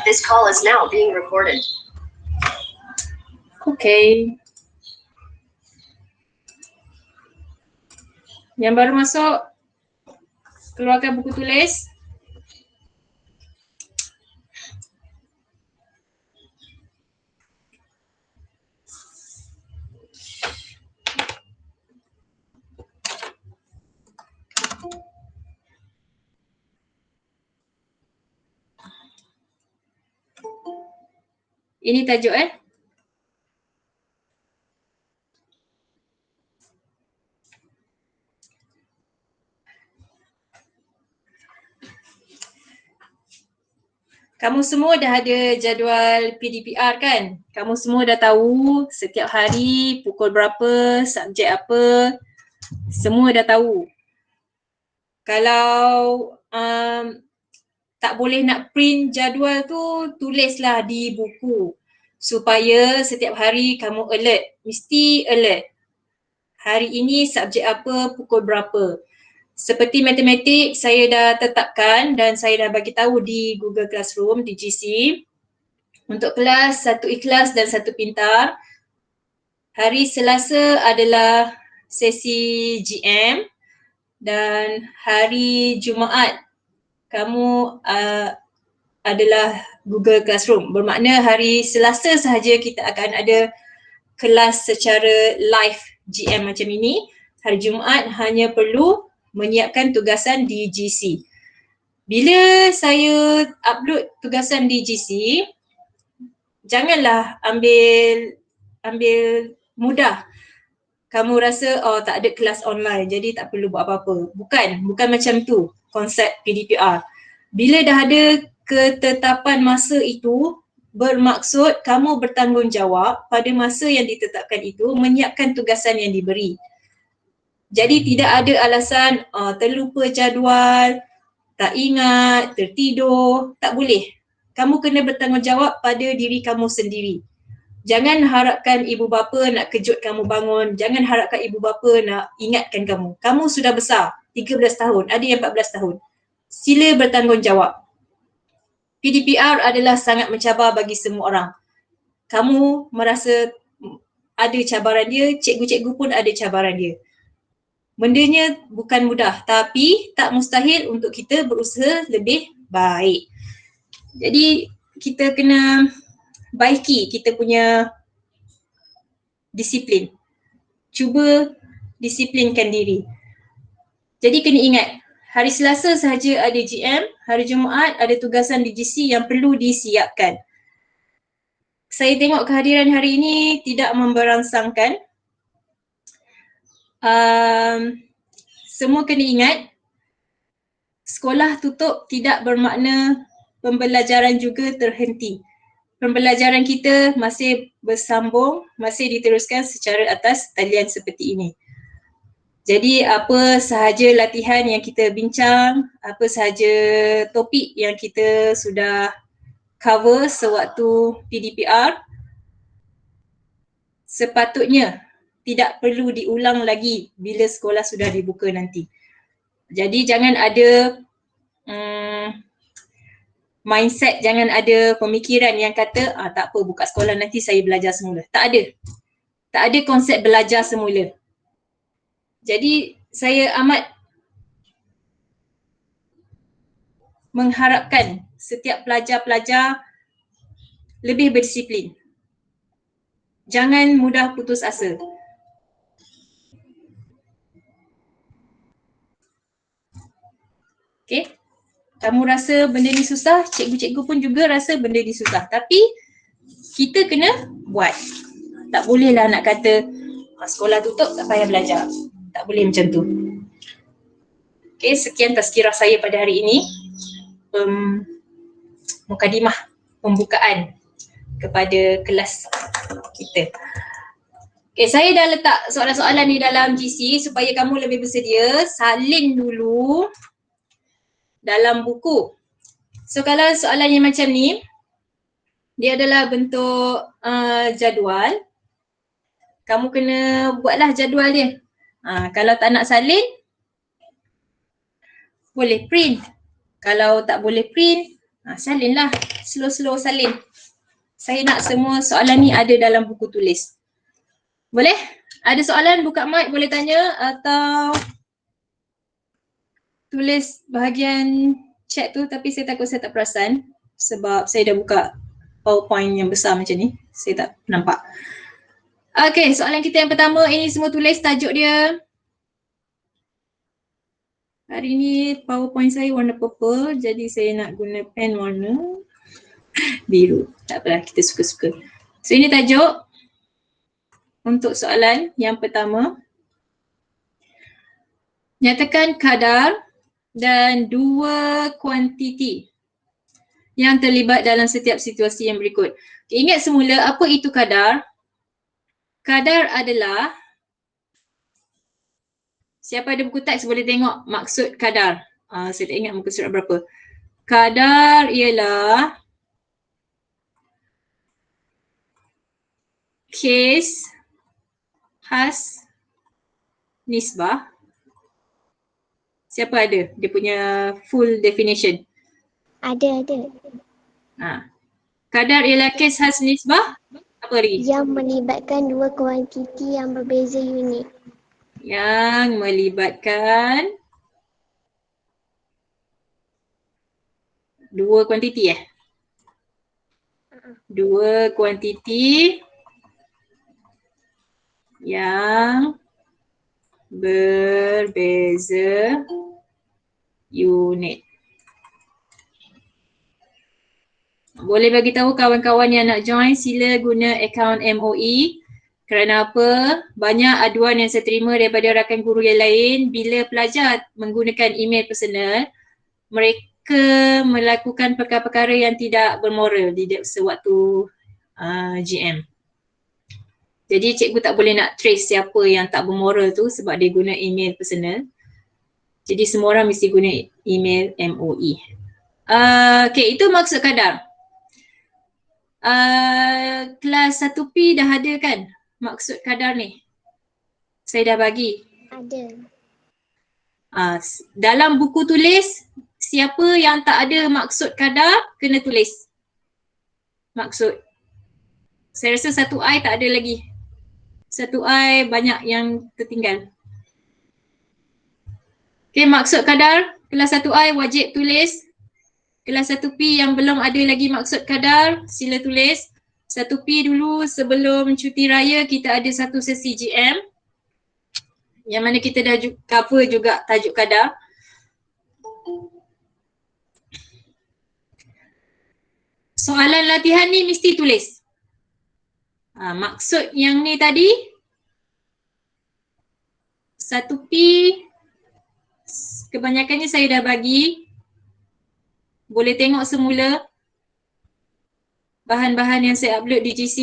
This call is now being recorded. Okay. Yang baru masuk, keluarkan buku tulis. Ini tajuk Kamu semua dah ada jadual PDPR kan? Kamu semua dah tahu setiap hari pukul berapa, subjek apa, semua dah tahu. Kalau tak boleh nak print jadual tu, tulislah di buku supaya setiap hari kamu alert, mesti alert. Hari ini subjek apa, pukul berapa. Seperti matematik, saya dah tetapkan dan saya dah bagi tahu di Google Classroom, di GC. Untuk kelas 1 ikhlas dan 1 pintar, hari Selasa adalah sesi GM dan hari Jumaat kamu adalah Google Classroom. Bermakna hari Selasa sahaja kita akan ada kelas secara live GM macam ini. Hari Jumaat hanya perlu menyiapkan tugasan di GC. Bila saya upload tugasan di GC, janganlah ambil mudah. Kamu rasa tak ada kelas online jadi tak perlu buat apa-apa. Bukan macam tu konsep PDPR. Bila dah ada ketetapan masa itu, bermaksud kamu bertanggungjawab pada masa yang ditetapkan itu menyiapkan tugasan yang diberi. Jadi tidak ada alasan terlupa jadual, tak ingat, tertidur, tak boleh. Kamu kena bertanggungjawab pada diri kamu sendiri. Jangan harapkan ibu bapa nak kejut kamu bangun. Jangan harapkan ibu bapa nak ingatkan kamu. Kamu sudah besar, 13 tahun, ada yang 14 tahun. Sila bertanggungjawab. PDPR adalah sangat mencabar bagi semua orang. Kamu merasa ada cabaran dia, cikgu-cikgu pun ada cabaran dia. Bendanya bukan mudah tapi tak mustahil untuk kita berusaha lebih baik. Jadi kita kena baiki kita punya disiplin. Cuba disiplinkan diri. Jadi kena ingat, hari Selasa sahaja ada GM, hari Jumaat ada tugasan di GC yang perlu disiapkan. Saya tengok kehadiran hari ini tidak memberangsangkan. Semua kena ingat, sekolah tutup tidak bermakna pembelajaran juga terhenti. Pembelajaran kita masih bersambung, masih diteruskan secara atas talian seperti ini. Jadi apa sahaja latihan yang kita bincang, apa sahaja topik yang kita sudah cover sewaktu PDPR, sepatutnya tidak perlu diulang lagi bila sekolah sudah dibuka nanti. Jadi jangan ada mindset, jangan ada pemikiran yang kata tak apa, buka sekolah nanti saya belajar semula. Tak ada. Tak ada konsep belajar semula. Jadi saya amat mengharapkan setiap pelajar-pelajar lebih berdisiplin. Jangan mudah putus asa. Okay? Kamu rasa benda ni susah, cikgu-cikgu pun juga rasa benda ni susah. Tapi kita kena buat. Tak bolehlah nak kata sekolah tutup tak payah belajar. Tak boleh macam tu. Okay, sekian tazkirah saya pada hari ini. Mukadimah pembukaan kepada kelas kita. Okay, saya dah letak soalan-soalan ni dalam GC supaya kamu lebih bersedia. Salin dulu dalam buku. So kalau soalan yang macam ni, dia adalah bentuk jadual. Kamu kena buatlah jadual dia. Kalau tak nak salin, boleh print. Kalau tak boleh print, Salinlah, slow-slow salin. Saya nak semua soalan ni ada dalam buku tulis. Boleh? Ada soalan buka mic boleh tanya atau tulis bahagian chat tu, tapi saya takut saya tak perasan sebab saya dah buka PowerPoint yang besar macam ni. Saya tak nampak. Okay, soalan kita yang pertama ini semua tulis tajuk dia. Hari ni PowerPoint saya warna purple, jadi saya nak guna pen warna biru. Tak apalah, kita suka-suka. So ini tajuk untuk soalan yang pertama. Nyatakan kadar dan dua kuantiti yang terlibat dalam setiap situasi yang berikut. Okay, ingat semula apa itu kadar? Kadar adalah, siapa ada buku teks boleh tengok maksud kadar. Saya tak ingat muka surat berapa. Kadar ialah kes khas nisbah. Siapa ada dia punya full definition? Ada. Kadar ialah kes khas nisbah. Apa lagi? Yang melibatkan dua kuantiti yang berbeza unit. Yang melibatkan dua kuantiti Dua kuantiti yang berbeza unit. Boleh bagi tahu kawan-kawan yang nak join, sila guna akaun MOE. Kerana apa? Banyak aduan yang saya terima daripada rakan guru yang lain, bila pelajar menggunakan email personal, mereka melakukan perkara-perkara yang tidak bermoral di sewaktu GM. Jadi cikgu tak boleh nak trace siapa yang tak bermoral tu sebab dia guna email personal. Jadi semua orang mesti guna email MOE. Okay, itu maksud kadar. Kelas 1P dah ada kan maksud kadar ni? Saya dah bagi. Ada. Dalam buku tulis, siapa yang tak ada maksud kadar kena tulis maksud. Saya rasa 1I tak ada lagi. 1I banyak yang tertinggal. Okay, maksud kadar kelas 1I wajib tulis. Kelas 1P yang belum ada lagi maksud kadar, sila tulis. 1P dulu sebelum cuti raya kita ada satu sesi GM yang mana kita dah cover juga tajuk kadar. Soalan latihan ni mesti tulis. Maksud yang ni tadi 1P kebanyakannya saya dah bagi. Boleh tengok semula bahan-bahan yang saya upload di GC.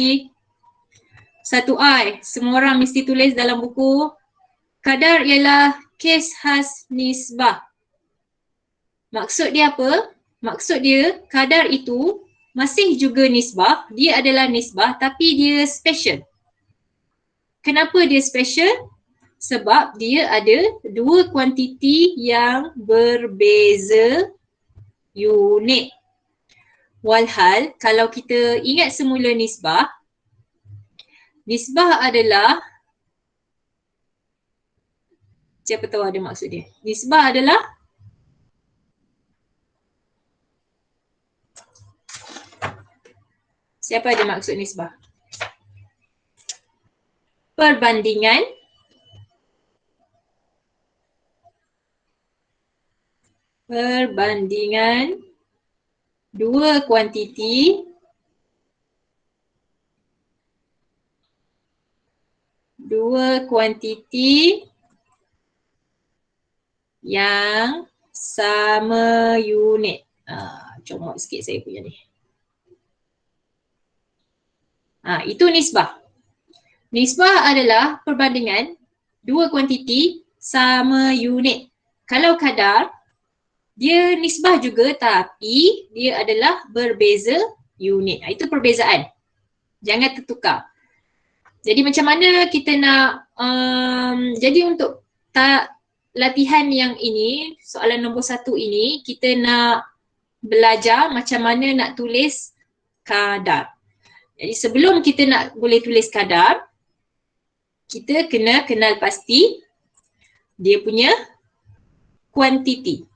1I, semua orang mesti tulis dalam buku. Kadar ialah kes khas nisbah. Maksud dia apa? Maksud dia kadar itu masih juga nisbah. Dia adalah nisbah tapi dia special. Kenapa dia special? Sebab dia ada dua kuantiti yang berbeza unit. Walhal kalau kita ingat semula nisbah adalah, siapa tahu ada maksud dia? Nisbah adalah siapa ada maksud nisbah? Perbandingan dua kuantiti yang sama unit. Comot sikit saya punya ni. Itu nisbah. Nisbah adalah perbandingan dua kuantiti sama unit. Kalau kadar, dia nisbah juga tapi dia adalah berbeza unit. Itu perbezaan. Jangan tertukar. Jadi macam mana kita nak, jadi untuk latihan yang ini, soalan nombor 1 ini, kita nak belajar macam mana nak tulis kadar. Jadi sebelum kita nak boleh tulis kadar, kita kena kenal pasti dia punya kuantiti.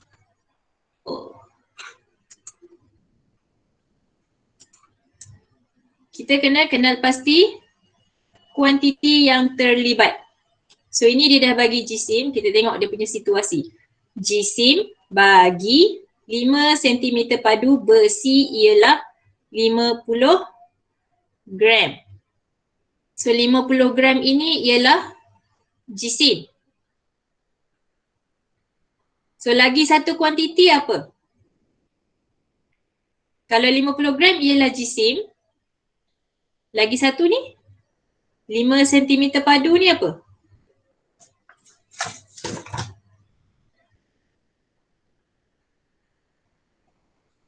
Kita kena kenal pasti kuantiti yang terlibat. So ini dia dah bagi jisim, kita tengok dia punya situasi. Jisim bagi 5 cm padu besi ialah 50 gram. So 50 gram ini ialah jisim. So lagi satu kuantiti apa? Kalau 50 gram ialah jisim, lagi satu ni 5 cm padu ni apa?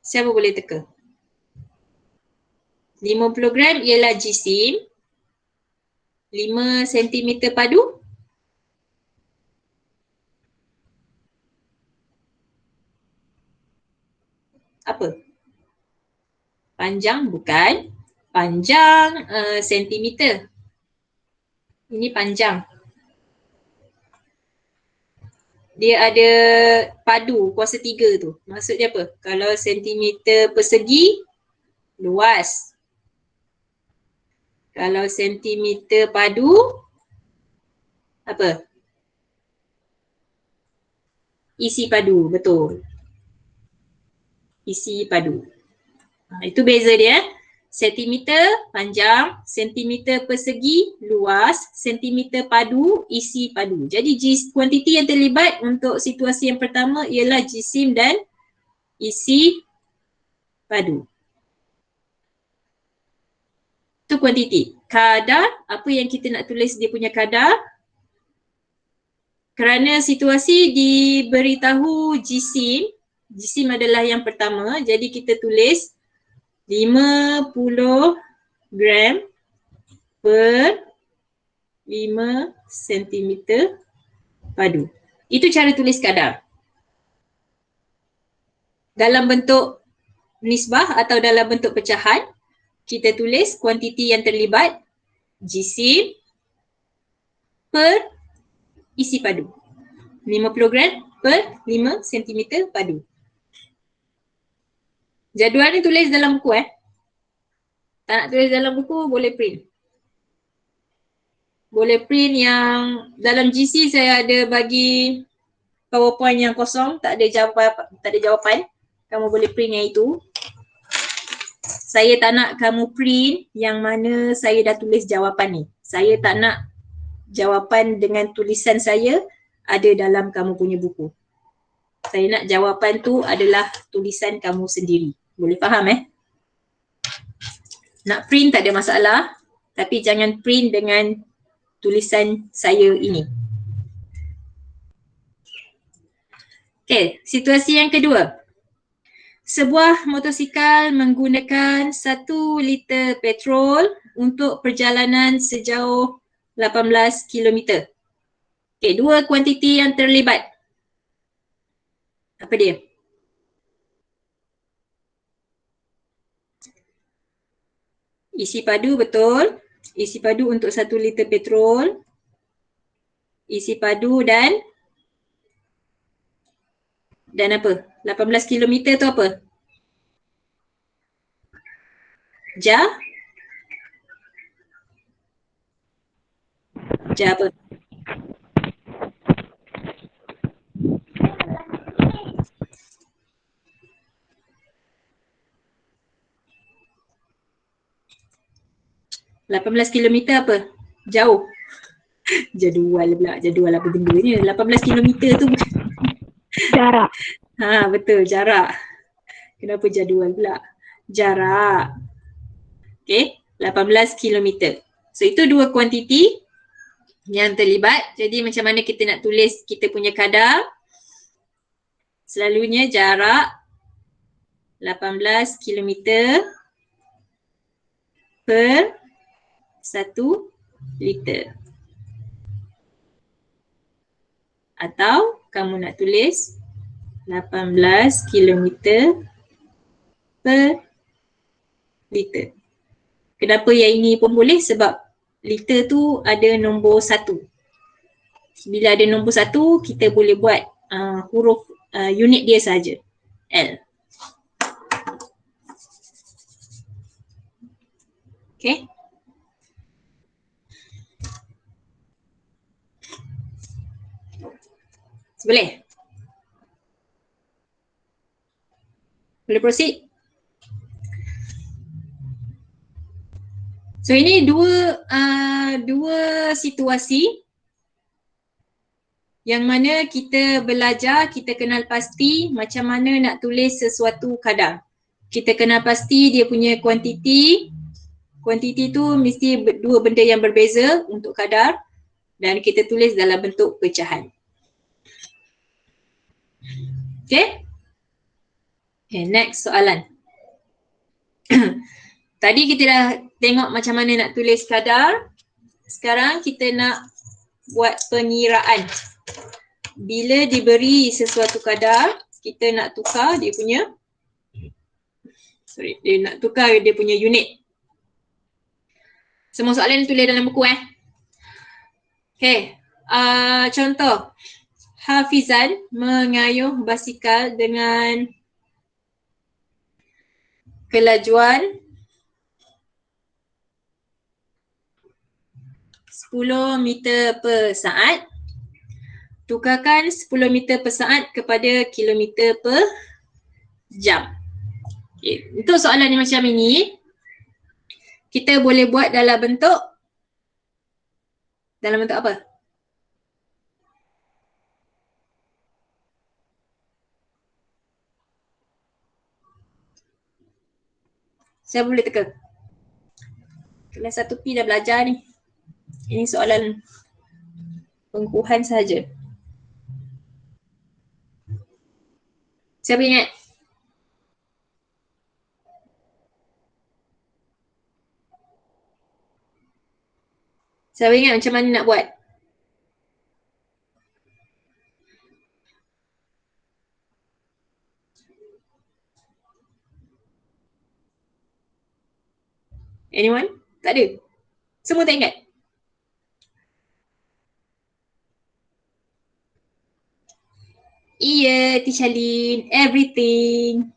Siapa boleh teka? 50 gram ialah jisim, 5 cm padu. Apa? Panjang bukan. Panjang sentimeter. Ini panjang. Dia ada padu kuasa 3 tu. Maksudnya apa? Kalau sentimeter persegi, luas. Kalau sentimeter padu, apa? Isi padu, betul. Isi padu. Itu beza dia. Sentimeter panjang, sentimeter persegi luas, sentimeter padu isi padu. Jadi kuantiti yang terlibat untuk situasi yang pertama ialah jisim dan isi padu. Itu kuantiti. Kadar, apa yang kita nak tulis dia punya kadar? Kerana situasi diberitahu jisim, jisim adalah yang pertama, jadi kita tulis 50 gram per 5 cm padu. Itu cara tulis kadar. Dalam bentuk nisbah atau dalam bentuk pecahan, kita tulis kuantiti yang terlibat jisim per isi padu. 50 gram per 5 cm padu. Jadual ni tulis dalam buku Tak nak tulis dalam buku, boleh print. Boleh print yang dalam GC saya ada bagi PowerPoint yang kosong, tak ada jawapan. Kamu boleh print yang itu. Saya tak nak kamu print yang mana saya dah tulis jawapan ni. Saya tak nak jawapan dengan tulisan saya ada dalam kamu punya buku. Saya nak jawapan tu adalah tulisan kamu sendiri. Boleh faham Nak print tak ada masalah, tapi jangan print dengan tulisan saya ini. Okey, situasi yang kedua. Sebuah motosikal menggunakan 1 liter petrol untuk perjalanan sejauh 18 km. Okey, 2 kuantiti yang terlibat. Apa dia? Isi padu, betul. Isi padu untuk 1 liter petrol. Isi padu dan apa? 18 km tu apa? Ja apa? $18 kilometer apa? Jauh. Jadual apa benda ni? 18 kilometer tu bukan. Jarak. Betul, jarak. Kenapa jadual pula? Jarak. Okay, 18 kilometer. So itu 2 kuantiti yang terlibat. Jadi macam mana kita nak tulis kita punya kadar? Selalunya jarak 18 kilometer per 1 liter. Atau kamu nak tulis 18 km per liter. Kenapa yang ini pun boleh? Sebab liter tu ada nombor 1. Bila ada nombor 1, kita boleh buat huruf unit dia saja, L. Okay. Boleh? Boleh proceed? So ini dua situasi yang mana kita belajar, kita kenal pasti macam mana nak tulis sesuatu kadar. Kita kenal pasti dia punya kuantiti. Kuantiti tu mesti dua benda yang berbeza untuk kadar dan kita tulis dalam bentuk pecahan. Okay? Okay, next soalan. Tadi kita dah tengok macam mana nak tulis kadar. Sekarang kita nak buat pengiraan. Bila diberi sesuatu kadar, kita nak tukar dia punya unit. Semua soalan tulis dalam buku Okay. Contoh. Hafizan mengayuh basikal dengan kelajuan 10 meter per saat. Tukarkan 10 meter per saat kepada kilometer per jam. Okay. Untuk soalan yang macam ini, kita boleh buat dalam bentuk apa? Saya boleh teka. Kelas 1P dah belajar ni. Ini soalan pengukuhan sahaja. Siapa ingat? Siapa ingat macam mana nak buat? Anyone? Tak ada? Semua tak ingat? Iya, Teacher Lin, everything.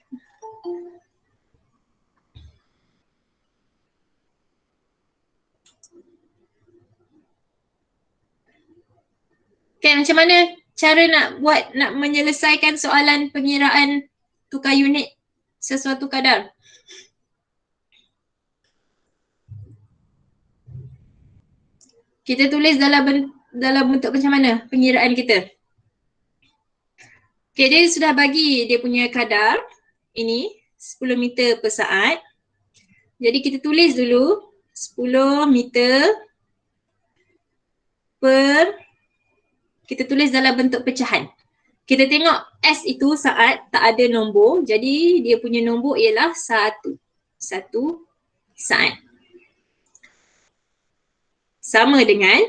Okay, macam mana cara nak menyelesaikan soalan pengiraan tukar unit sesuatu kadar? Kita tulis dalam bentuk macam mana pengiraan kita? Okay, dia sudah bagi dia punya kadar. Ini 10 meter per saat. Jadi kita tulis dulu 10 meter per, kita tulis dalam bentuk pecahan. Kita tengok S itu saat tak ada nombor. Jadi dia punya nombor ialah 1 saat. Sama dengan,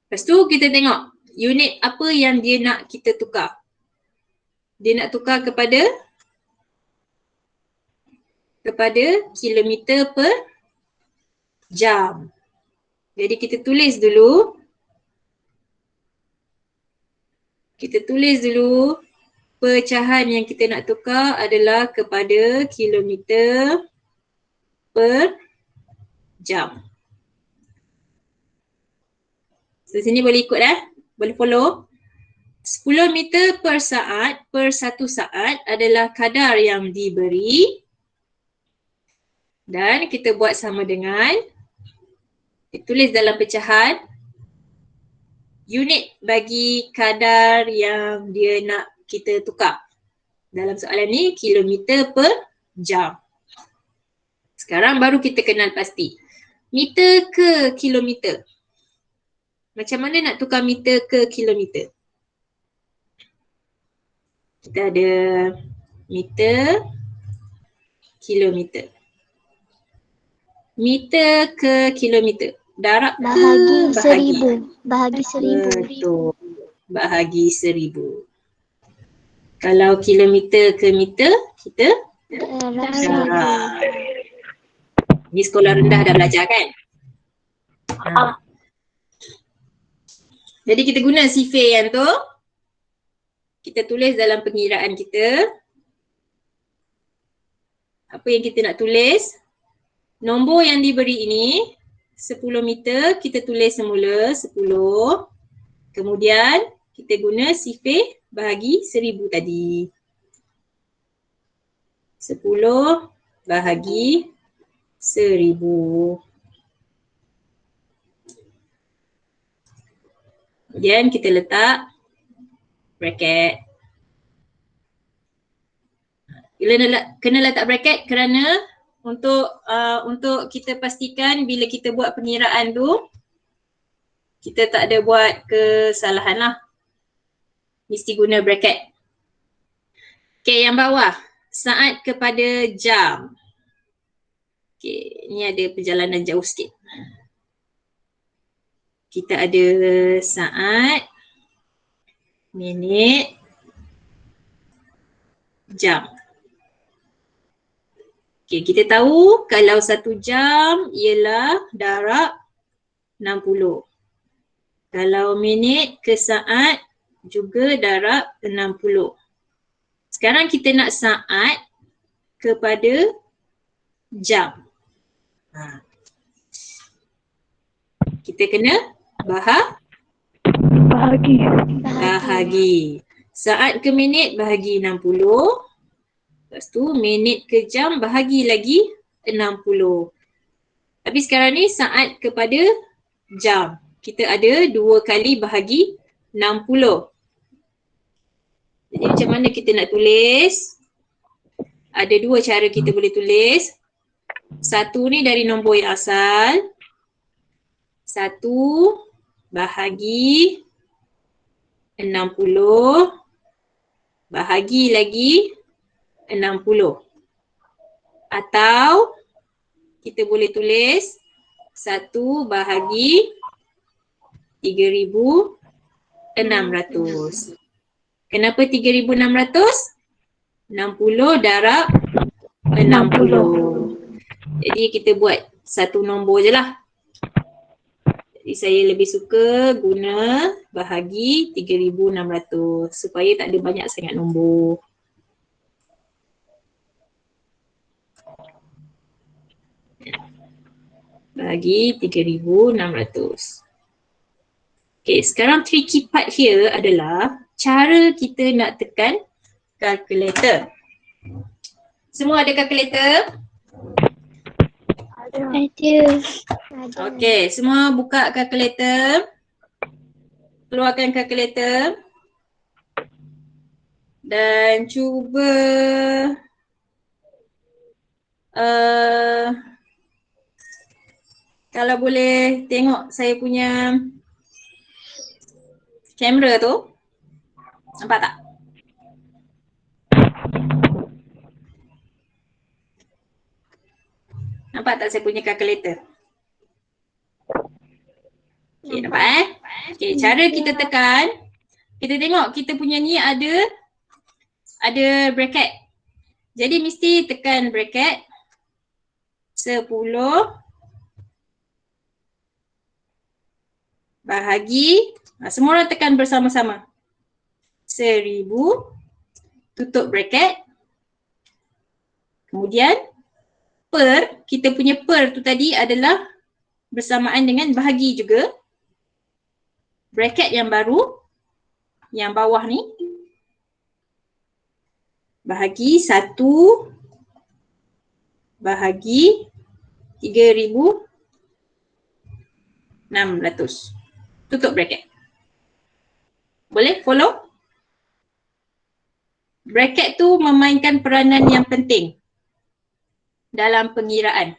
lepas tu kita tengok unit apa yang dia nak kita tukar. Dia nak tukar kepada kilometer per jam. Jadi kita tulis dulu. Pecahan yang kita nak tukar adalah kepada kilometer per jam. So sini boleh ikut boleh follow. 10 meter per saat per 1 saat adalah kadar yang diberi. Dan kita buat sama dengan, tulis dalam pecahan unit bagi kadar yang dia nak kita tukar. Dalam soalan ni kilometer per jam. Sekarang baru kita kenal pasti. Meter ke kilometer? Macam mana nak tukar meter ke kilometer? Kita ada meter, kilometer. Meter ke kilometer. Darab Bahagi ke 1000. Bahagi 1000. Betul. Bahagi 1000. Kalau kilometer ke meter, kita Darah. Di sekolah rendah dah belajar kan? Jadi kita guna sifir yang tu. Kita tulis dalam pengiraan kita. Apa yang kita nak tulis? Nombor yang diberi ini 10 meter, kita tulis semula 10. Kemudian kita guna sifir bahagi 1000 tadi. 10 bahagi 1000. Kemudian kita letak bracket. Kena letak bracket kerana untuk kita pastikan bila kita buat pengiraan tu kita tak ada buat kesalahan lah. Mesti guna bracket. Okay, yang bawah. Saat kepada jam. Okay, ni ada perjalanan jauh sikit. Kita ada saat, minit, jam. Okay, kita tahu kalau 1 jam ialah darab 60. Kalau minit ke saat juga darab 60. Sekarang kita nak saat kepada jam. Kita kena bahagi. Saat ke minit bahagi 60. Lepas tu minit ke jam bahagi lagi 60. Tapi sekarang ni saat kepada jam. Kita ada 2 kali bahagi 60. Jadi macam mana kita nak tulis? Ada 2 cara kita boleh tulis. Satu ni dari nombor yang asal. 1 bahagi 60 bahagi lagi 60. Atau kita boleh tulis 1 bahagi 3,600. Kenapa 3,600? 60 darab 60. Jadi kita buat satu nombor je lah. Jadi saya lebih suka guna bahagi 3,600 supaya tak ada banyak sangat nombor. Bahagi 3,600. Okay, sekarang tricky part here adalah cara kita nak tekan kalkulator. Semua ada kalkulator? Ada. Okay, semua buka kalkulator. Keluarkan kalkulator. Dan cuba kalau boleh tengok saya punya kamera tu. Nampak tak? Nampak tak saya punya kalkulator? Okay, nampak Okay, cara kita tekan. Kita tengok kita punya ni ada bracket. Jadi mesti tekan bracket 10 bahagi, semua orang tekan bersama-sama. 1,000 tutup bracket. Kemudian per, kita punya per tu tadi adalah bersamaan dengan bahagi juga. Bracket yang baru, yang bawah ni, bahagi 1 bahagi 3,600. Tutup bracket. Boleh follow? Bracket tu memainkan peranan yang penting dalam pengiraan.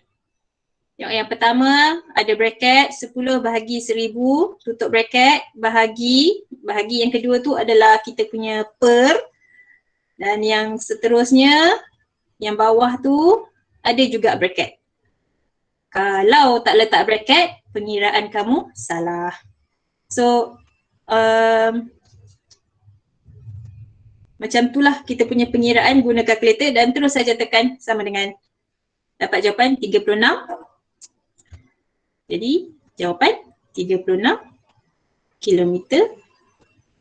Yang pertama ada bracket 10 bahagi 1,000, tutup bracket, bahagi yang kedua tu adalah kita punya per, dan yang seterusnya yang bawah tu ada juga bracket. Kalau tak letak bracket, pengiraan kamu salah. So Macam itulah kita punya pengiraan guna kalkulator dan terus saja tekan sama dengan. Dapat jawapan 36. Jadi jawapan 36 kilometer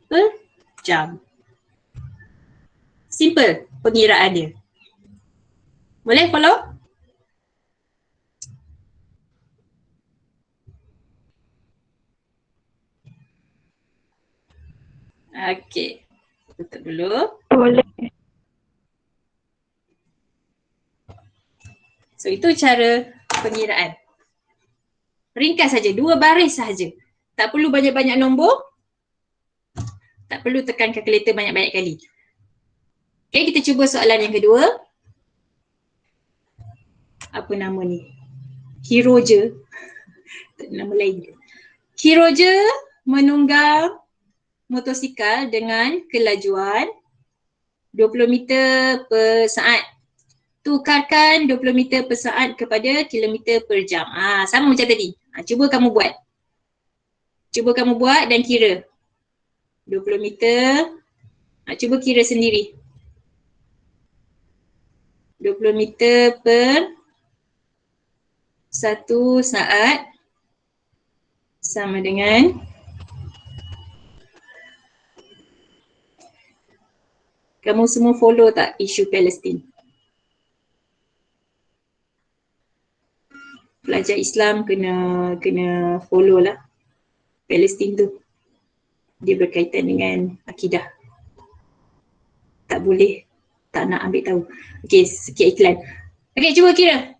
per jam. Simple pengiraan dia. Boleh follow? Okey. Tutup dulu. Boleh. So itu cara pengiraan. Ringkas saja, 2 baris sahaja. Tak perlu banyak-banyak nombor. Tak perlu tekan kalkulator banyak-banyak kali. Okay, kita cuba soalan yang kedua. Apa nama ni? Hiroja. Nama lain. Hiroja menunggang motosikal dengan kelajuan 20 meter per saat. Tukarkan 20 meter per saat kepada kilometer per jam. Sama macam tadi. Cuba kamu buat. Cuba kamu buat dan kira. 20 meter. Cuba kira sendiri. 20 meter per 1 saat sama dengan kamu semua follow tak isu Palestin? Pelajar Islam kena follow lah. Palestin tu dia berkaitan dengan akidah. Tak boleh tak nak ambil tahu. Okey, sikit iklan. Okey, cuba kira.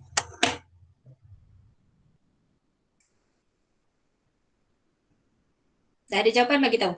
Dah ada jawapan bagi tahu.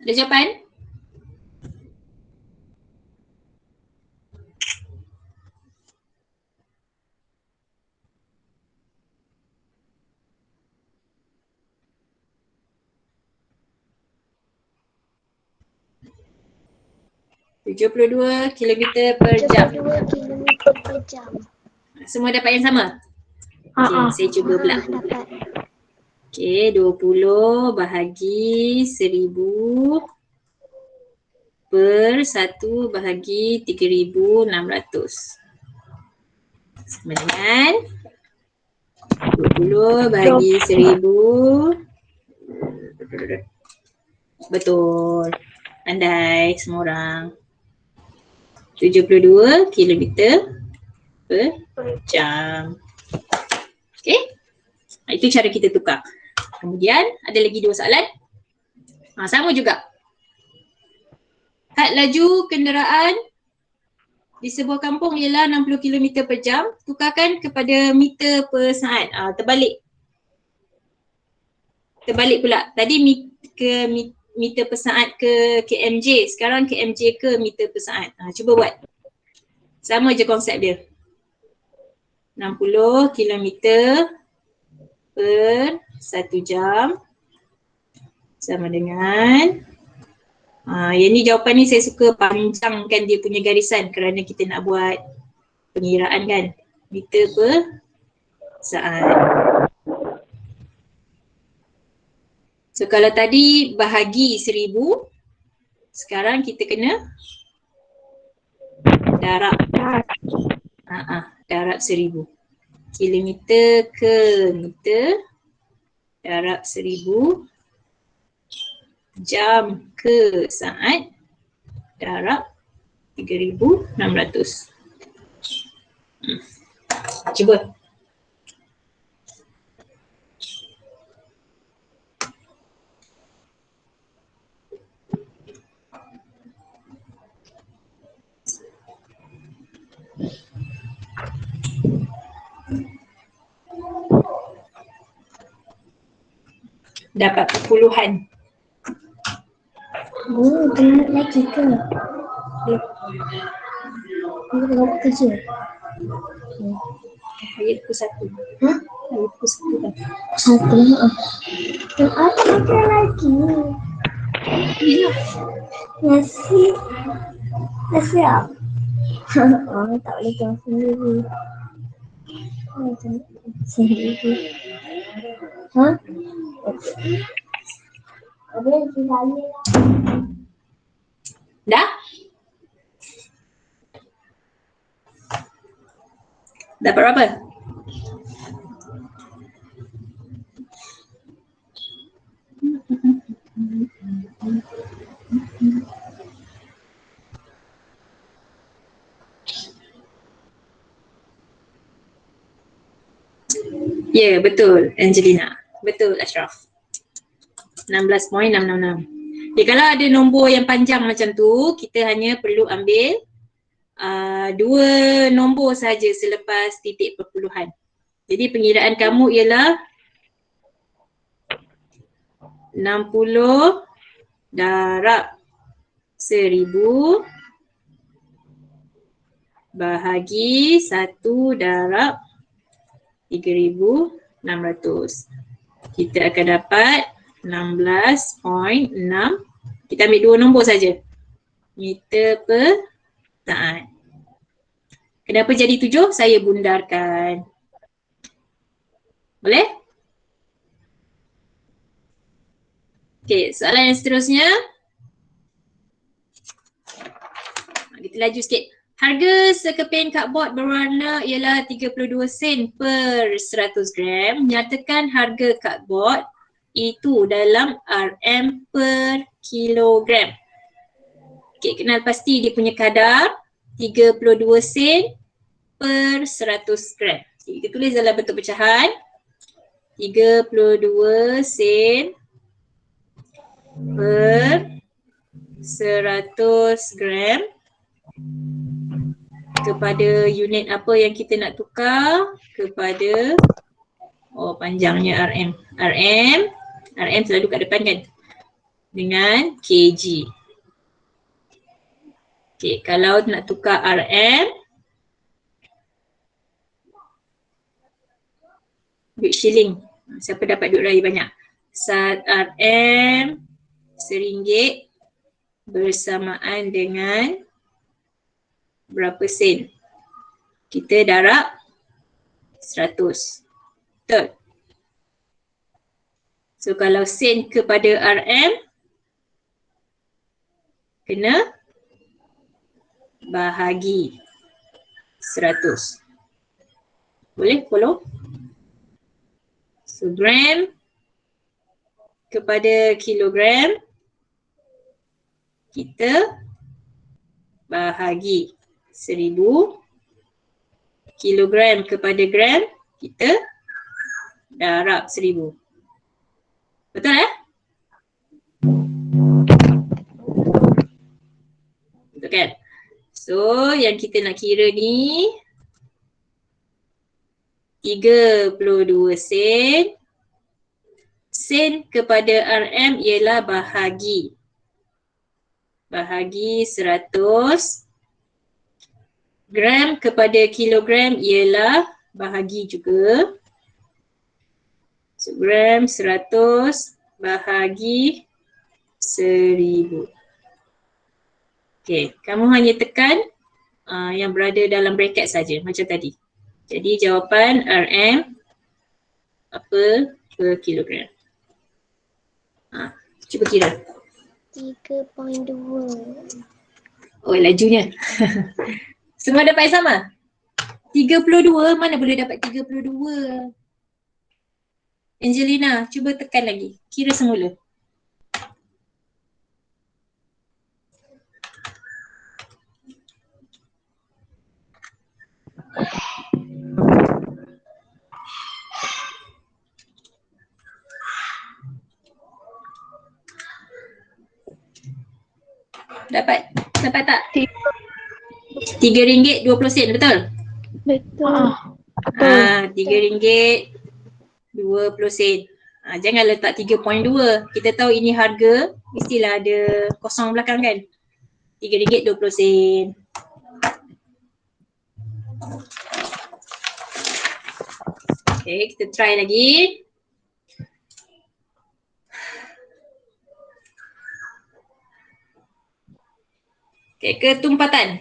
Ada jawapan? ...72 kilometer per jam. 72 kilometer per jam. Semua dapat yang sama? Okey, saya cuba pula. Dapat. Okey, 20 bahagi 1000 per 1 bahagi 3600. Sama dengan 20 bahagi 1000. Betul. Pandai semua orang. 72 kilometer per jam. Okey. Itu cara kita tukar. Kemudian ada lagi 2 soalan. Sama juga. Had laju kenderaan di sebuah kampung ialah 60 km per jam. Tukarkan kepada meter per saat. Terbalik. Terbalik pula. Tadi meter per saat ke kmj. Sekarang kmj ke meter per saat. Cuba buat. Sama je konsep dia. 60 km per 1 jam sama dengan yang ni jawapan ni saya suka panjangkan dia punya garisan kerana kita nak buat pengiraan kan, meter per saat. So kalau tadi bahagi 1000, sekarang kita kena darab. Darab 1000. Kilometer ke meter darab 1000. Jam ke saat darab 3600. Cuba. dapat puluhan. Tengok lagi ke? Dia tengok kerja. Ayat pukul 1. Hah? Ayat pukul 1 kan? Satu. Yang apa makan lagi? Nasi. Nasi apa? Oh, tak boleh tengok sendiri. Oh, tengok sendiri. Hah? Okey. Ada lagi kali lah. Dah? Dapat berapa? Ya, betul Angelina. Betul Ashraf. 16.666. Jadi kalau ada nombor yang panjang macam tu, kita hanya perlu ambil 2 nombor saja selepas titik perpuluhan. Jadi pengiraan kamu ialah 60 darab 1000 bahagi 1 darab 3600. Kita akan dapat 16.6. Kita ambil 2 nombor saja. Meter per saat. Kenapa jadi 7? Saya bundarkan. Boleh? Okey, soalan yang seterusnya. Kita laju sikit. Harga sekeping cardboard berwarna ialah 32 sen per 100 gram. Nyatakan harga cardboard itu dalam RM per kilogram. Okey, kenal pasti dia punya kadar 32 sen per 100 gram. Kita tulis dalam bentuk pecahan. 32 sen per 100 gram kepada unit apa yang kita nak tukar, kepada panjangnya RM. RM selalu kat depan kan, dengan kg. Okay, kalau nak tukar RM, duit shilling. Siapa dapat duit raya banyak? RM RM bersamaan dengan berapa sen? Kita darab 100. Betul? So kalau sen kepada RM, kena bahagi 100. Boleh follow? So gram kepada kilogram, kita bahagi 1000. Kilogram kepada gram, kita darab 1000. Betul Betul kan? So yang kita nak kira ni 32 sen. Sen kepada RM ialah bahagi 100. Gram kepada kilogram ialah bahagi juga. So, gram 100 bahagi 1000. Okay, kamu hanya tekan yang berada dalam bracket saja macam tadi. Jadi jawapan RM apa per kilogram. Cuba kira. 3.2. Oh, lajunya. Semua dapat yang sama? 32, mana boleh dapat 32? Angelina, cuba tekan lagi. Kira semula. Dapat tak? RM3.20, betul? Betul. RM3.20. Jangan letak 3.2. Kita tahu ini harga, mestilah ada kosong belakang kan. RM3.20. Okay, kita try lagi. Okay, ketumpatan.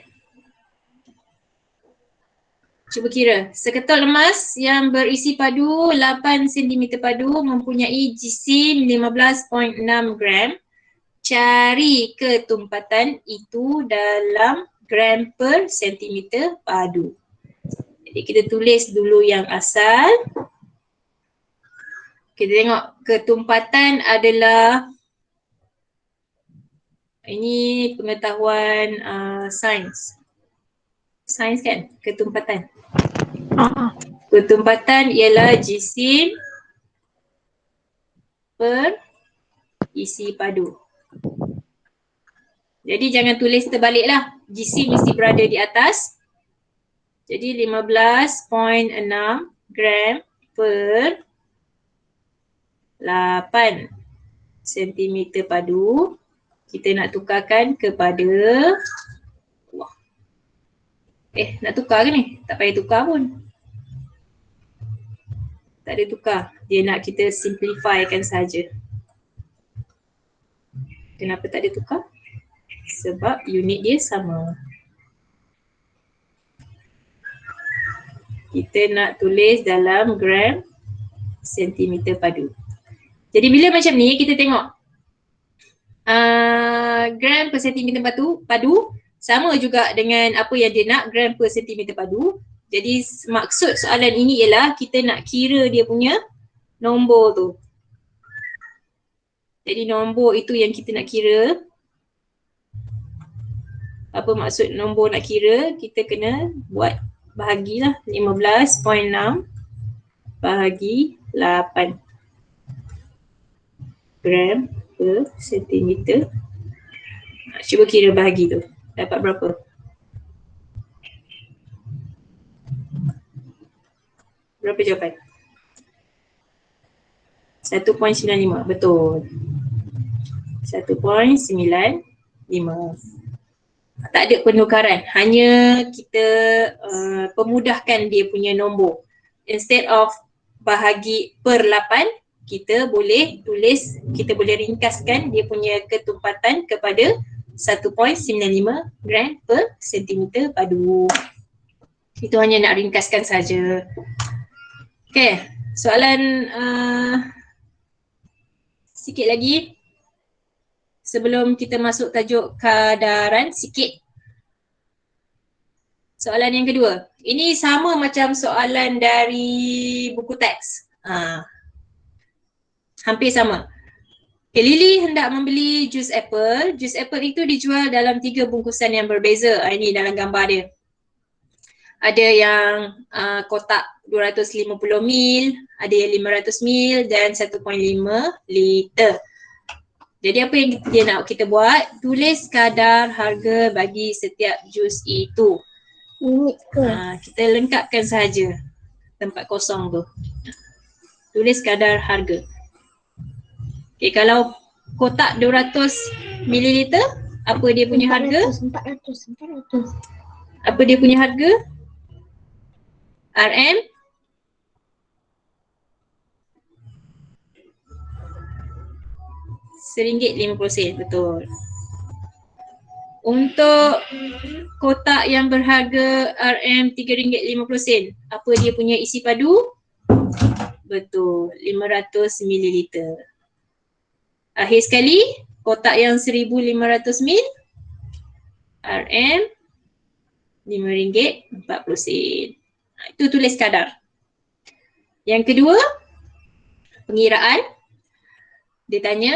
Cuba kira, seketul emas yang berisi padu 8 cm padu mempunyai jisim 15.6 gram. Cari ketumpatan itu dalam gram per sentimeter padu. Jadi kita tulis dulu yang asal. Kita tengok ketumpatan adalah, ini pengetahuan sains. Sains kan? Ketumpatan. Ketumpatan ialah jisim per isi padu. Jadi jangan tulis terbaliklah. Jisim mesti berada di atas. Jadi 15.6 gram per 8 cm padu. Kita nak tukarkan kepada, nak tukar ke ni? Tak payah tukar pun. Tak ada tukar. Dia nak kita simplifykan saja. Kenapa tak ada tukar? Sebab unit dia sama. Kita nak tulis dalam gram sentimeter padu. Jadi bila macam ni kita tengok gram per sentimeter padu sama juga dengan apa yang dia nak, gram per sentimeter padu. Jadi maksud soalan ini ialah kita nak kira dia punya nombor tu. Jadi nombor itu yang kita nak kira. Apa maksud nombor nak kira? Kita kena buat bahagilah 15.6 bahagi 8 gram per sentimeter. Cuba kira bahagi tu. Dapat berapa? Berapa jawapan? 1.95. Betul. 1.95. Tak ada penukaran. Hanya kita pemudahkan dia punya nombor. Instead of bahagi per 8, kita boleh tulis, kita boleh ringkaskan dia punya ketumpatan kepada 1.95 gram per sentimeter padu. Itu hanya nak ringkaskan saja. Okay, soalan sikit lagi sebelum kita masuk tajuk kadaran sikit. Soalan yang kedua. Ini sama macam soalan dari buku teks. Hampir sama. Okay, Lily hendak membeli jus apple. Jus apple itu dijual dalam 3 bungkusan yang berbeza. Ini dalam gambar dia. Ada yang kotak 250 ml, ada yang 500 ml dan 1.5 liter. Jadi apa yang dia nak kita buat? Tulis kadar harga bagi setiap jus itu. Unit ke? Kita lengkapkan sahaja tempat kosong tu. Tulis kadar harga. Okay, kalau kotak 200 ml, apa dia punya harga? 400. Apa dia punya harga? RM RM1.50, betul. Untuk kotak yang berharga RM3.50, apa dia punya isi padu? Betul, 500 ml. Akhir sekali, kotak yang 1,500 ml, RM RM5.40. Itu tulis kadar. Yang kedua, pengiraan. Dia tanya,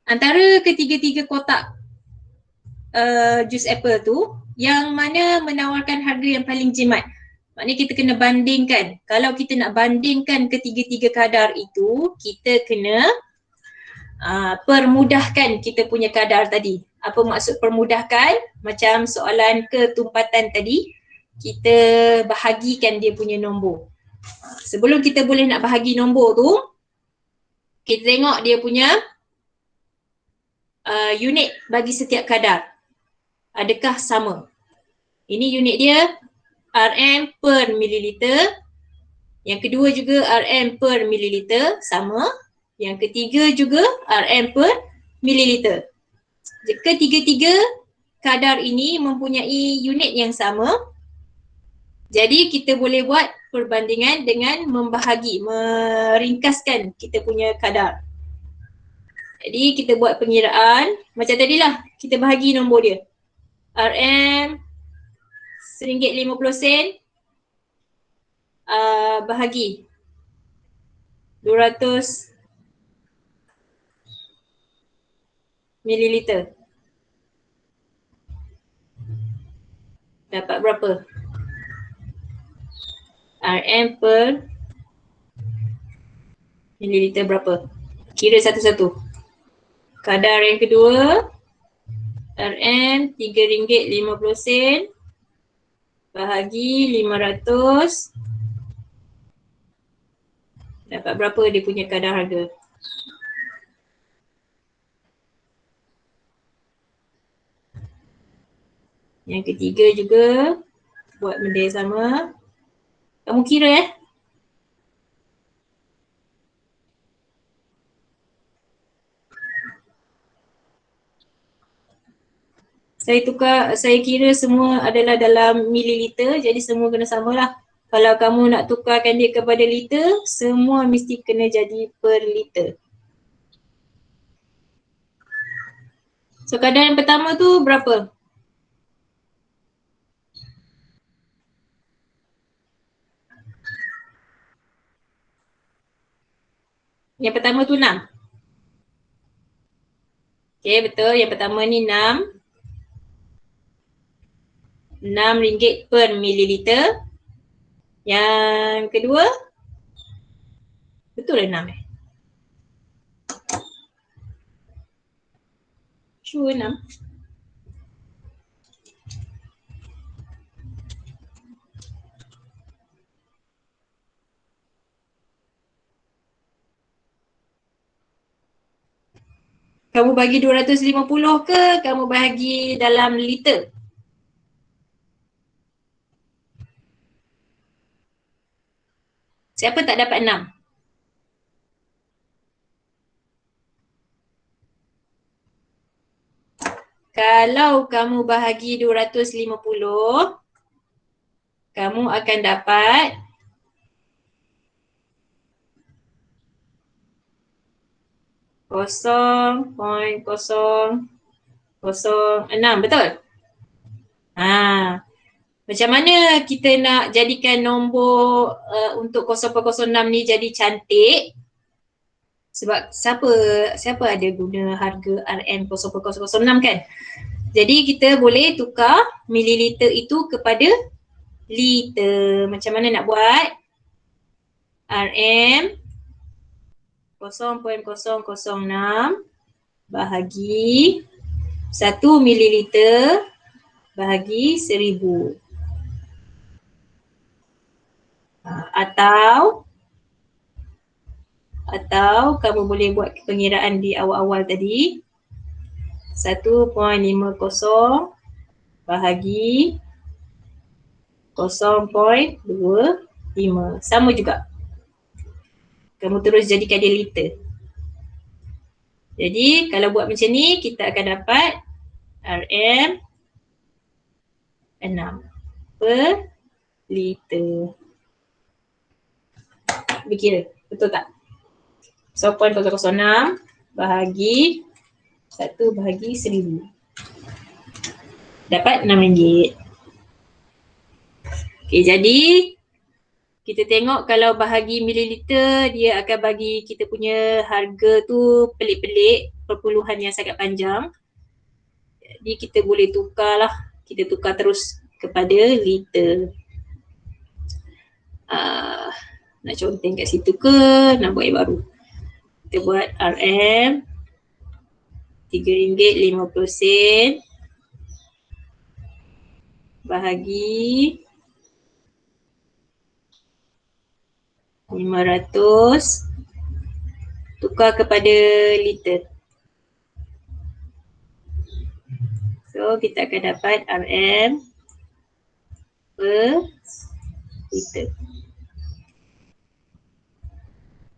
antara ketiga-tiga kotak jus apple tu, yang mana menawarkan harga yang paling jimat? Maknanya kita kena bandingkan. Kalau kita nak bandingkan ketiga-tiga kadar itu, kita kena permudahkan kita punya kadar tadi. Apa maksud permudahkan? Macam soalan ketumpatan tadi, kita bahagikan dia punya nombor. Sebelum kita boleh nak bahagi nombor tu, kita tengok dia punya unit bagi setiap kadar. Adakah sama? Ini unit dia RM per mililiter. Yang kedua juga RM per mililiter, sama. Yang ketiga juga RM per mililiter. Ketiga-tiga kadar ini mempunyai unit yang sama. Jadi kita boleh buat perbandingan dengan membahagi, meringkaskan kita punya kadar. Jadi kita buat pengiraan macam tadilah, kita bahagi nombor dia. RM RM1.50 bahagi 200 mililiter. Dapat berapa? RM per mililiter berapa? Kira satu-satu. Kadar yang kedua, RM RM3.50 bahagi 500. Dapat berapa dia punya kadar harga? Yang ketiga juga buat benda yang sama. Kamu kira saya kira semua adalah dalam mililiter, jadi semua kena samalah. Kalau kamu nak tukarkan dia kepada liter, semua mesti kena jadi per liter. So kadar yang pertama tu berapa? Yang pertama tu 6. Okay, betul. Yang pertama ni 6. RM6 per mililiter. Yang kedua, betul lah 6 Sure 6. Kamu bagi 250 ke kamu bagi dalam liter? Siapa tak dapat 6? Kalau kamu bahagi 250, kamu akan dapat 0.006, betul? Macam mana kita nak jadikan nombor untuk 0.06 ni jadi cantik? Sebab siapa ada guna harga RM0.006 kan? Jadi kita boleh tukar mililiter itu kepada liter. Macam mana nak buat? RM 0.006 bahagi 1 mililiter bahagi 1000. Atau kamu boleh buat pengiraan di awal-awal tadi. 1.50 bahagi 0.25. Sama juga. Kamu terus jadikan dia liter. Jadi kalau buat macam ni, kita akan dapat RM 6 per liter. Berkira, betul tak? 0.006 bahagi 1 bahagi 1000. Dapat RM6. Okay, jadi kita tengok kalau bahagi mililiter, dia akan bagi kita punya harga tu pelik-pelik, perpuluhan yang sangat panjang. Jadi kita boleh tukar lah, kita tukar terus kepada liter. Nak conteng kat situ ke nak buat yang baru? Kita buat RM RM3.50 bahagi 500 tukar kepada liter. So kita akan dapat RM per liter.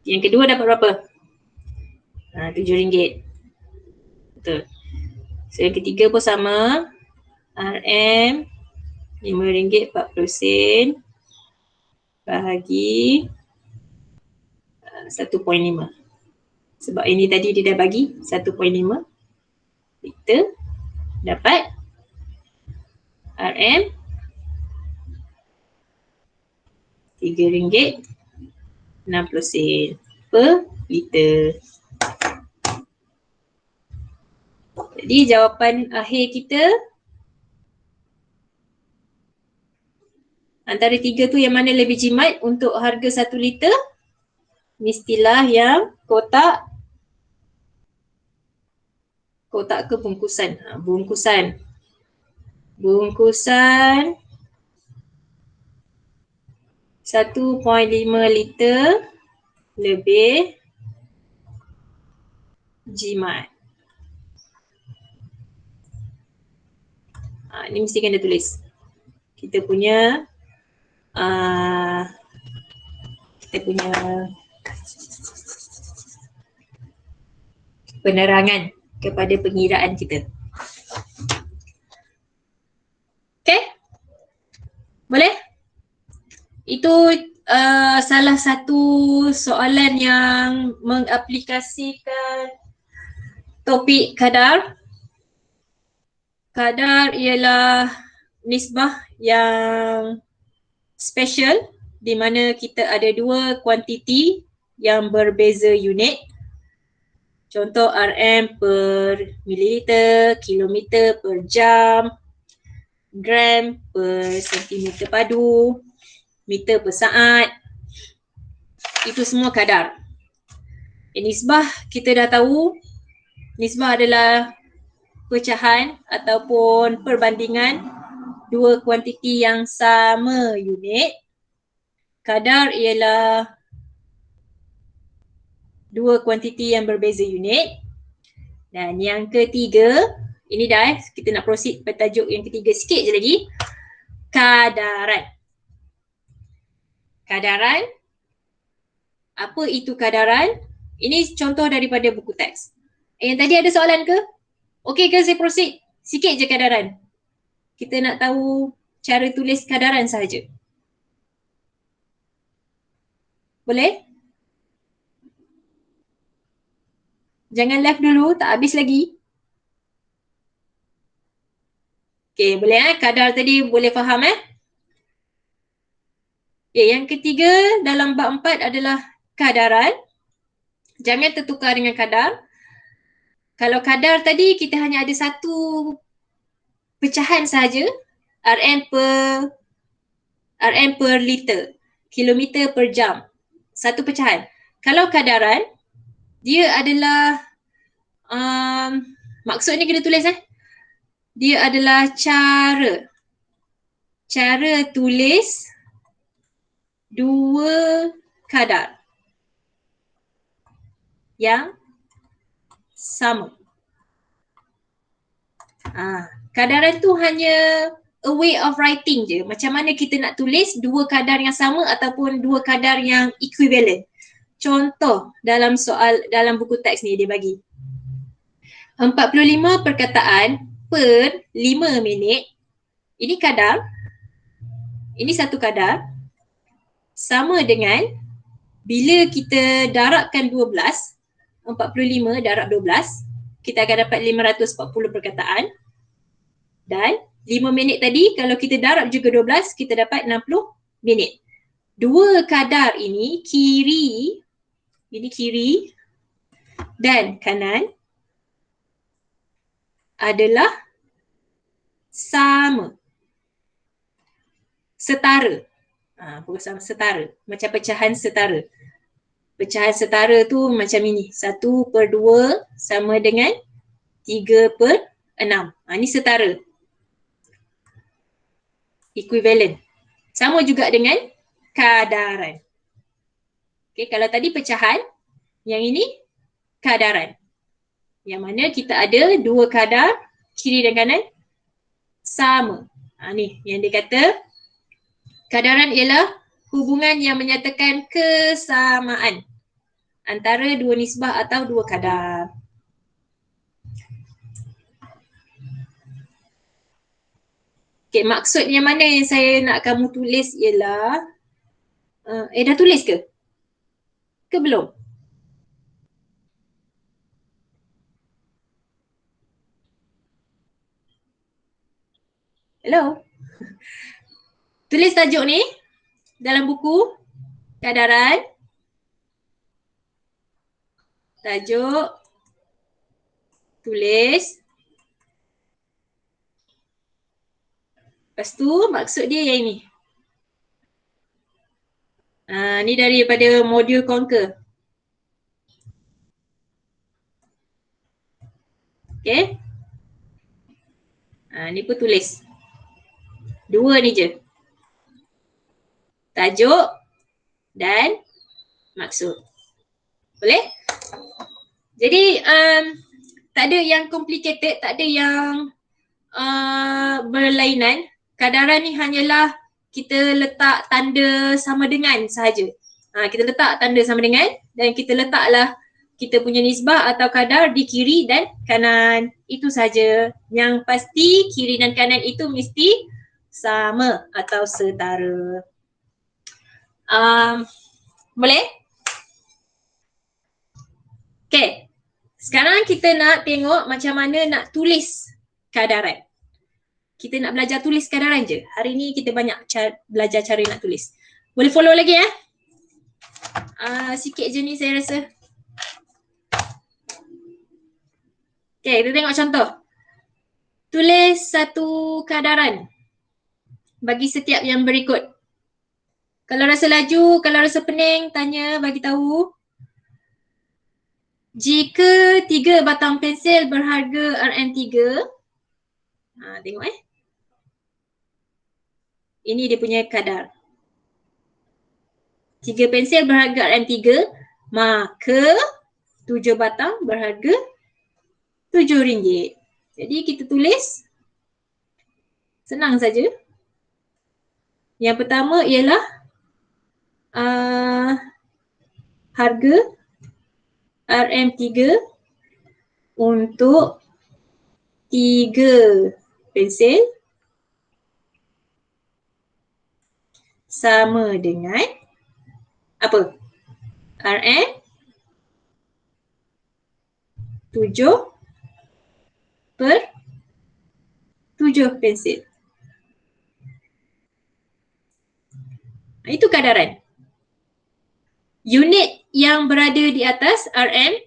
Yang kedua dapat berapa? RM7. Betul. So yang ketiga pun sama. RM RM5.40 bahagi 1.5. Sebab ini tadi dia dah bagi 1.5 liter, dapat RM RM3.60 per liter. Jadi jawapan akhir kita antara tiga tu yang mana lebih jimat untuk harga 1 liter? Mestilah yang kotak ke bungkusan. Bungkusan 1.5 liter lebih jimat. Ini mesti kena tulis. Kita punya penerangan kepada pengiraan kita. Okay? Boleh? Itu salah satu soalan yang mengaplikasikan topik kadar. Kadar ialah nisbah yang special di mana kita ada dua kuantiti yang berbeza unit. Contoh RM per mililiter, kilometer per jam, gram per sentimeter padu, meter per saat. Itu semua kadar. Nisbah kita dah tahu, nisbah adalah pecahan ataupun perbandingan dua kuantiti yang sama unit. Kadar ialah dua kuantiti yang berbeza unit. Dan yang ketiga, ini dah kita nak proceed pada tajuk yang ketiga sikit je lagi. Kadaran. Kadaran. Apa itu kadaran? Ini contoh daripada buku teks. Yang tadi ada soalan ke? Okey ke saya proceed? Sikit je kadaran. Kita nak tahu cara tulis kadaran sahaja. Boleh? Jangan left dulu, tak habis lagi. Okey, boleh kadar tadi boleh faham Okay, yang ketiga dalam bab 4 adalah kadaran. Jangan tertukar dengan kadar. Kalau kadar tadi kita hanya ada satu pecahan sahaja, RM per liter, kilometer per jam. Satu pecahan. Kalau kadaran, dia adalah maksudnya kena tulis dia adalah cara tulis dua kadar yang sama. Kadaran tu hanya a way of writing je. Macam mana kita nak tulis dua kadar yang sama ataupun dua kadar yang equivalent. Contoh dalam buku teks ni dia bagi 45 perkataan per 5 minit. Ini kadar. Ini satu kadar. Sama dengan bila kita darabkan 12, 45 darab 12, kita akan dapat 540 perkataan. Dan 5 minit tadi kalau kita darab juga 12, kita dapat 60 minit. Dua kadar ini kiri dan kanan adalah sama. Setara. Bukan sama, setara. Macam pecahan setara. Pecahan setara tu macam ini. 1/2 sama dengan 3/6. Ini setara. Equivalent. Sama juga dengan kadaran. Okay, kalau tadi pecahan, yang ini kadaran. Yang mana kita ada dua kadar, kiri dan kanan sama. Ni yang dia kata kadaran ialah hubungan yang menyatakan kesamaan antara dua nisbah atau dua kadar. Okay, maksud yang mana yang saya nak kamu tulis ialah dah tulis ke? Ke belum? Hello? Tulis tajuk ni dalam buku kadaran. Tajuk, tulis. Lepas tu maksud dia yang ini. Ni daripada modul Conquer. Okay. Ni pun tulis. Dua ni je. Tajuk dan maksud. Boleh? Jadi tak ada yang complicated, tak ada yang berlainan. Kadaran ni hanyalah kita letak tanda sama dengan sahaja. Kita letak tanda sama dengan dan kita letaklah kita punya nisbah atau kadar di kiri dan kanan. Itu saja. Yang pasti kiri dan kanan itu mesti sama atau setara. Boleh? Okay. Sekarang kita nak tengok macam mana nak tulis kadaran. Kita nak belajar tulis kadaran je. Hari ni kita banyak belajar cara nak tulis. Boleh follow lagi ya? Sikit je ni saya rasa. Okay, kita tengok contoh. Tulis satu kadaran bagi setiap yang berikut. Kalau rasa laju, kalau rasa pening, tanya, bagi tahu. Jika 3 batang pensil berharga RM3, tengok ini dia punya kadar. 3 pensil berharga RM3, maka 7 batang berharga RM7. Jadi kita tulis senang saja. Yang pertama ialah harga RM3 untuk 3 pensil sama dengan apa? RM7 per 7 pensil. Itu kadaran. Unit yang berada di atas RM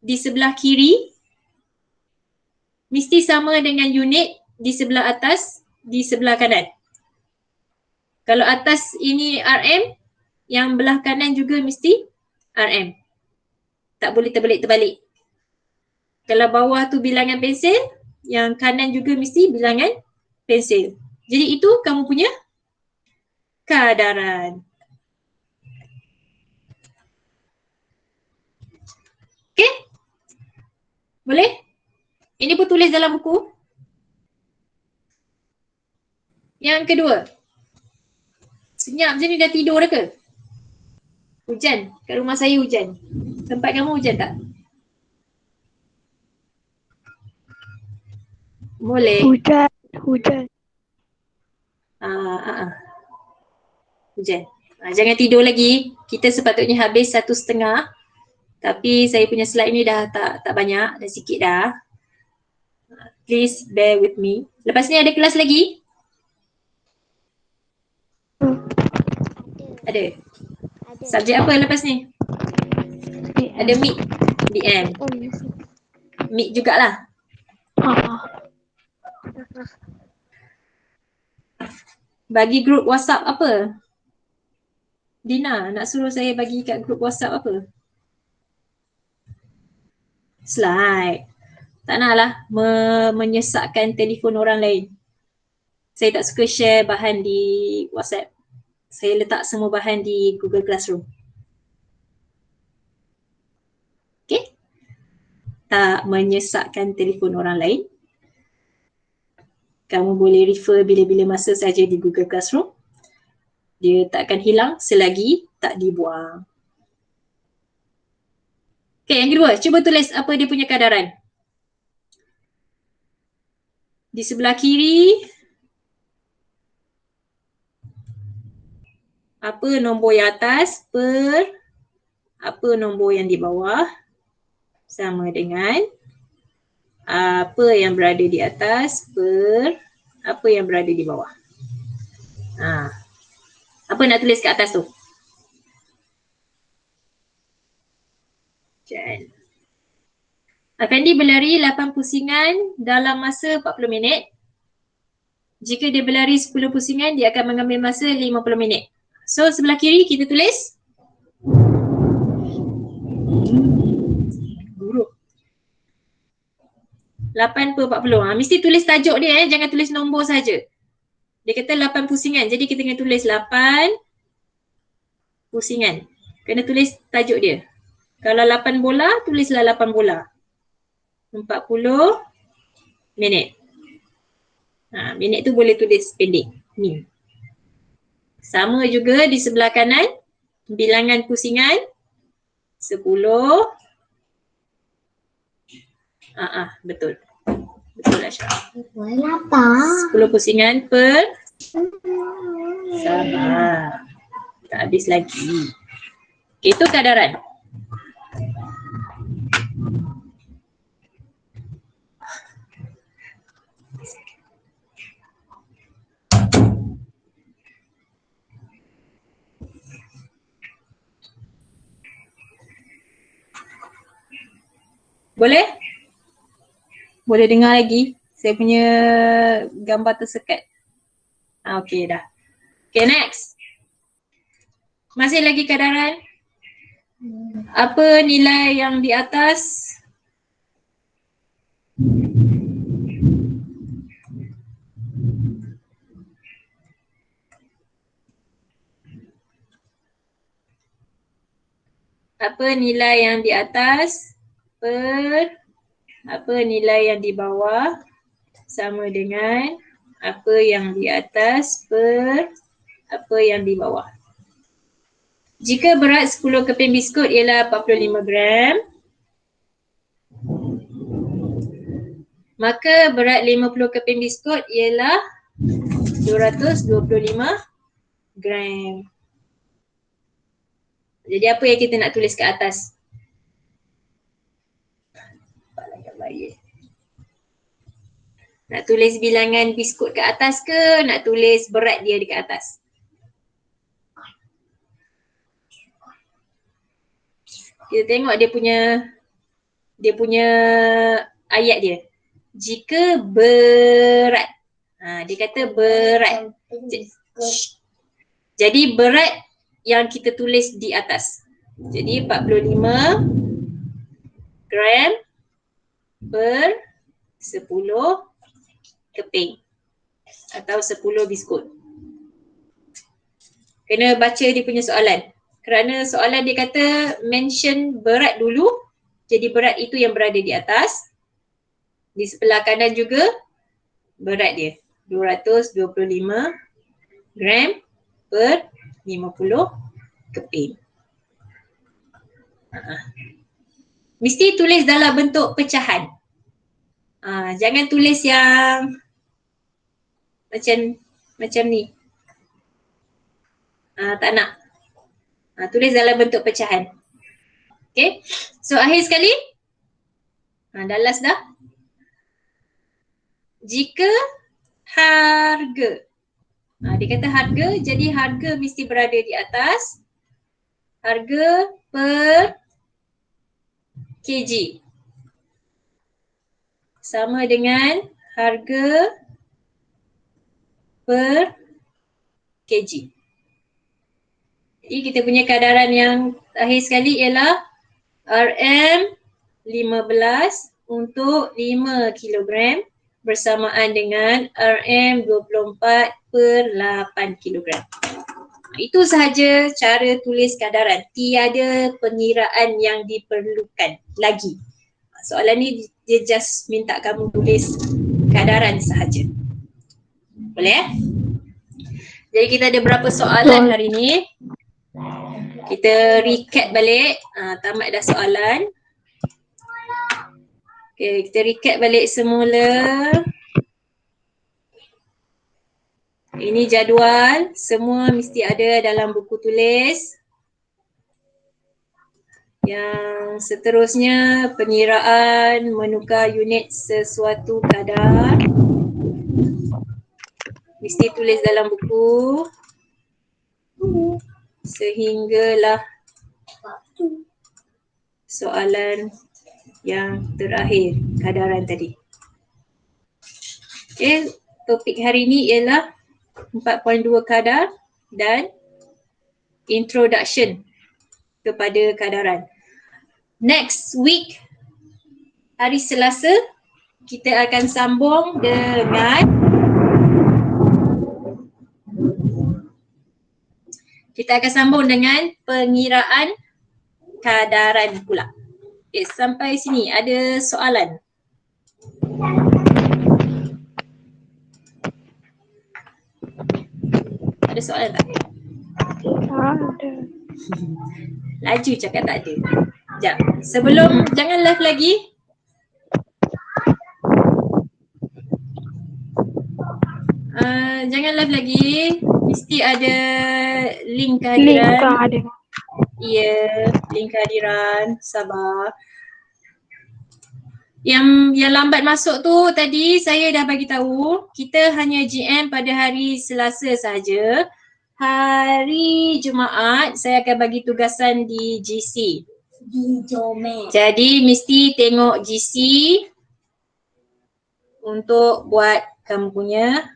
di sebelah kiri mesti sama dengan unit di sebelah atas di sebelah kanan. Kalau atas ini RM, yang belah kanan juga mesti RM. Tak boleh terbalik-terbalik. Kalau bawah tu bilangan pensil, yang kanan juga mesti bilangan pensil. Jadi itu kamu punya kadaran. Okay? Boleh? Ini pun tulis dalam buku. Yang kedua. Senyap je ni, dah tidur dah ke? Hujan. Kat rumah saya hujan. Tempat kamu hujan tak? Boleh. Hujan. Hujan. Jangan tidur lagi. Kita sepatutnya habis 1:30. Tapi saya punya slide ni dah tak banyak. Dah sikit dah. Please bear with me. Lepas ni ada kelas lagi? Ada. Subjek apa lepas ni? Ada MIT, DM. MIT jugalah. Bagi grup WhatsApp apa? Dina, nak suruh saya bagi kat grup WhatsApp apa? Slide. Tak naklah menyesakkan telefon orang lain. Saya tak suka share bahan di WhatsApp. Saya letak semua bahan di Google Classroom. Okay? tak menyesatkan telefon orang lain. Kamu boleh refer bila-bila masa saja di Google Classroom. Dia tak akan hilang selagi tak dibuang. Okay, yang kedua, cuba tulis apa dia punya kadaran. Di sebelah kiri, apa nombor yang atas per apa nombor yang di bawah sama dengan apa yang berada di atas per apa yang berada di bawah. Apa nak tulis kat atas tu? Kan. Afendi berlari 8 pusingan dalam masa 40 minit. Jika dia berlari 10 pusingan, dia akan mengambil masa 50 minit. So, sebelah kiri kita tulis guru. 8 per 40. Mesti tulis tajuk dia, jangan tulis nombor saja. Dia kata 8 pusingan. Jadi kita kena tulis 8 pusingan. Kena tulis tajuk dia. Kalau 8 bola, tulislah 8 bola. 40 minit. Minit tu boleh tulis pendek. Ni. Sama juga di sebelah kanan. Bilangan pusingan. 10. Betul. Betul Ashraf. 10 pusingan per sabar. Tak habis lagi. Okay, itu kadaran. Boleh? Boleh dengar lagi? Saya punya gambar tersekat. Okay dah. Okay, next. Masih lagi kadaran. Apa nilai yang di atas? Apa nilai yang di atas per apa nilai yang di bawah sama dengan apa yang di atas per apa yang di bawah. Jika berat 10 keping biskut ialah 45 gram, maka berat 50 keping biskut ialah 225 gram. Jadi apa yang kita nak tulis ke atas? Nak tulis bilangan biskut ke atas ke nak tulis berat dia dekat atas? Kita tengok dia punya ayat dia. Jika berat. Dia kata berat. Jadi berat yang kita tulis di atas. Jadi 45 gram per 10 keping atau 10 biskut. Kena baca dia punya soalan. Kerana soalan dia kata mention berat dulu. Jadi berat itu yang berada di atas. Di sebelah kanan juga berat dia. 225 gram per 50 keping. Mesti tulis dalam bentuk pecahan. Jangan tulis yang macam ni. Tak nak. Tulis dalam bentuk pecahan. Okay. So akhir sekali. Dah last dah. Jika harga. Dia kata harga, jadi harga mesti berada di atas. Harga per kg. Sama dengan harga per kg. Jadi kita punya kadaran yang akhir sekali ialah RM15 untuk 5 kg bersamaan dengan RM24 per 8 kg. Itu sahaja cara tulis kadaran. Tiada pengiraan yang diperlukan lagi. Soalan ni dia just minta kamu tulis kadaran sahaja. Boleh? Jadi kita ada berapa soalan hari ni? Kita recap balik. Tamat dah soalan. Okay, kita recap balik semula. Ini jadual. Semua mesti ada dalam buku tulis. Yang seterusnya, pengiraan menukar unit sesuatu kadar. Mesti tulis dalam buku. Sehinggalah soalan yang terakhir, kadaran tadi. Okay, topik hari ini ialah 4.2 kadar dan introduction kepada kadaran. Next week, hari Selasa, kita akan sambung dengan pengiraan kadaran pula. Okay, sampai sini ada soalan? Ada soalan tak? Ada. Laju cakap tak ada. Sekejap. Sebelum, jangan live lagi. Jangan live lagi. Mesti ada link kehadiran. Link ada. Ya, link kehadiran. Sabar. Yang lambat masuk tu tadi saya dah bagi tahu, kita hanya GM pada hari Selasa saja. Hari Jumaat saya akan bagi tugasan di GC. Jadi mesti tengok GC untuk buat kamu punya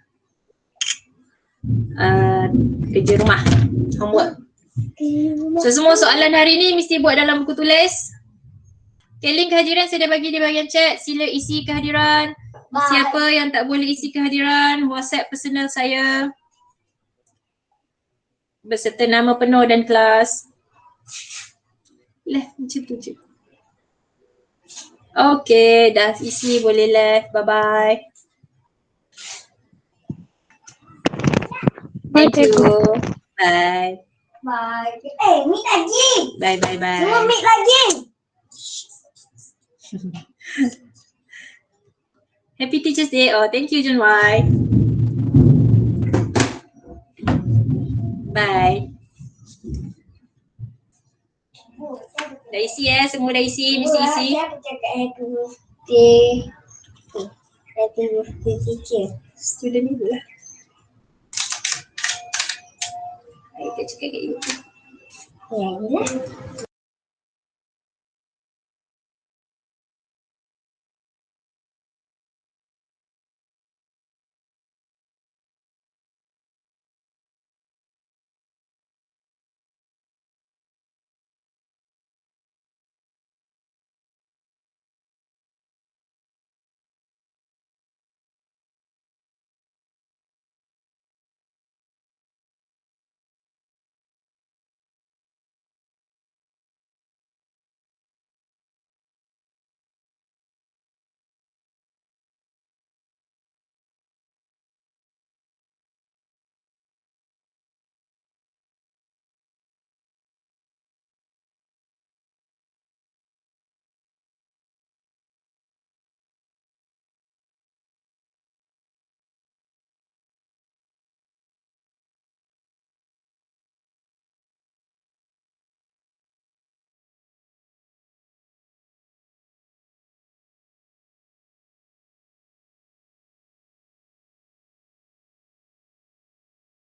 kerja rumah, homework. So semua soalan hari ni mesti buat dalam buku tulis. Okay, link kehadiran saya dah bagi di bahagian chat. Sila isi kehadiran. Siapa yang tak boleh isi kehadiran, WhatsApp personal saya beserta nama penuh dan kelas. Macam tu je. Okay, dah isi, boleh left. Bye-bye. Thank you. Bye. Bye. Meet lagi. Bye. Semua meet lagi. Happy Teachers Day. Oh, thank you John Y. Bye. Dah isi semua dah isi, mesti isi. Saya cakap happy birthday. Happy birthday teacher. Student ni pula. Kita cakap kat you. Ya,